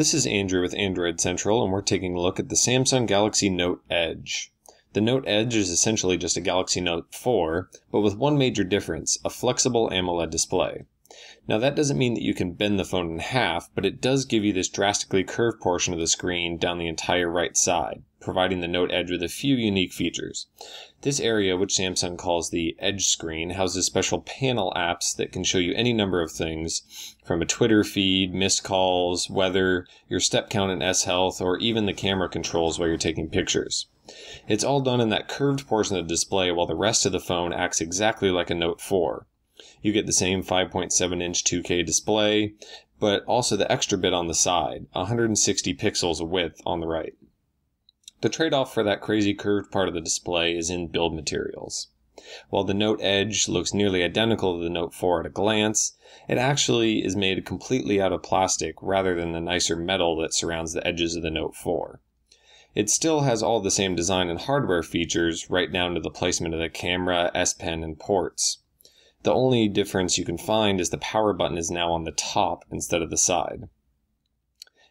This is Andrew with Android Central, and we're taking a look at the Samsung Galaxy Note Edge. The Note Edge is essentially just a Galaxy Note 4, but with one major difference, a flexible AMOLED display. Now that doesn't mean that you can bend the phone in half, but it does give you this drastically curved portion of the screen down the entire right side, providing the Note Edge with a few unique features. This area, which Samsung calls the Edge screen, houses special panel apps that can show you any number of things, from a Twitter feed, missed calls, weather, your step count in S Health, or even the camera controls while you're taking pictures. It's all done in that curved portion of the display while the rest of the phone acts exactly like a Note 4. You get the same 5.7-inch 2K display, but also the extra bit on the side, 160 pixels of width on the right. The trade-off for that crazy curved part of the display is in build materials. While the Note Edge looks nearly identical to the Note 4 at a glance, it actually is made completely out of plastic rather than the nicer metal that surrounds the edges of the Note 4. It still has all the same design and hardware features, right down to the placement of the camera, S Pen, and ports. The only difference you can find is the power button is now on the top instead of the side.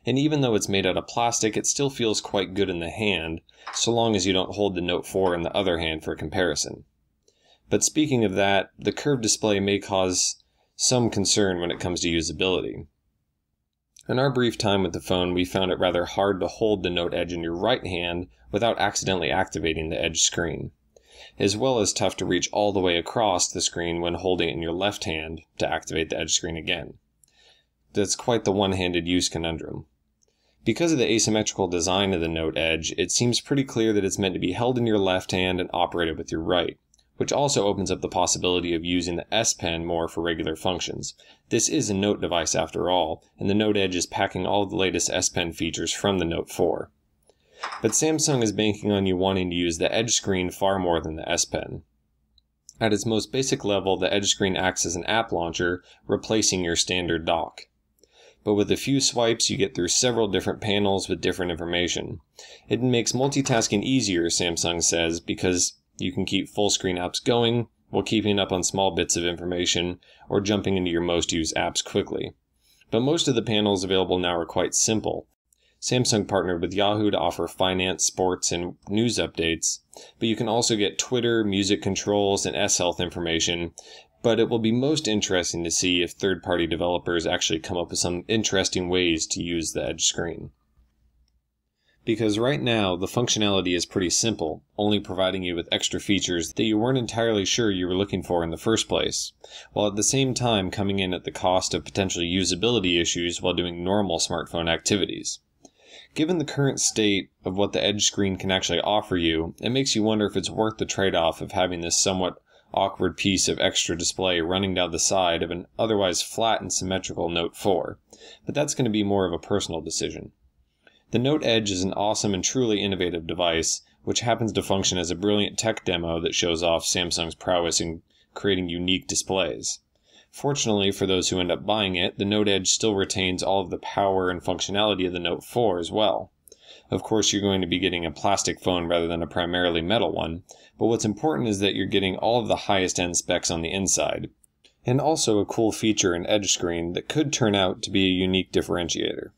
And even though it's made out of plastic, it still feels quite good in the hand, so long as you don't hold the Note 4 in the other hand for comparison. But speaking of that, the curved display may cause some concern when it comes to usability. In our brief time with the phone, we found it rather hard to hold the Note Edge in your right hand without accidentally activating the Edge screen, as well as tough to reach all the way across the screen when holding it in your left hand to activate the Edge screen again. That's quite the one-handed use conundrum. Because of the asymmetrical design of the Note Edge, it seems pretty clear that it's meant to be held in your left hand and operated with your right, which also opens up the possibility of using the S Pen more for regular functions. This is a Note device after all, and the Note Edge is packing all of the latest S Pen features from the Note 4. But Samsung is banking on you wanting to use the Edge screen far more than the S Pen. At its most basic level, the Edge screen acts as an app launcher, replacing your standard dock. But with a few swipes, you get through several different panels with different information. It makes multitasking easier, Samsung says, because you can keep full screen apps going while keeping up on small bits of information or jumping into your most used apps quickly. But most of the panels available now are quite simple. Samsung partnered with Yahoo to offer finance, sports, and news updates, but you can also get Twitter, music controls, and S Health information. But it will be most interesting to see if third-party developers actually come up with some interesting ways to use the Edge screen. Because right now, the functionality is pretty simple, only providing you with extra features that you weren't entirely sure you were looking for in the first place, while at the same time coming in at the cost of potential usability issues while doing normal smartphone activities. Given the current state of what the Edge screen can actually offer you, it makes you wonder if it's worth the trade-off of having this somewhat awkward piece of extra display running down the side of an otherwise flat and symmetrical Note 4, but that's going to be more of a personal decision. The Note Edge is an awesome and truly innovative device, which happens to function as a brilliant tech demo that shows off Samsung's prowess in creating unique displays. Fortunately for those who end up buying it, the Note Edge still retains all of the power and functionality of the Note 4 as well. Of course, you're going to be getting a plastic phone rather than a primarily metal one, but what's important is that you're getting all of the highest end specs on the inside, and also a cool feature in Edge screen that could turn out to be a unique differentiator.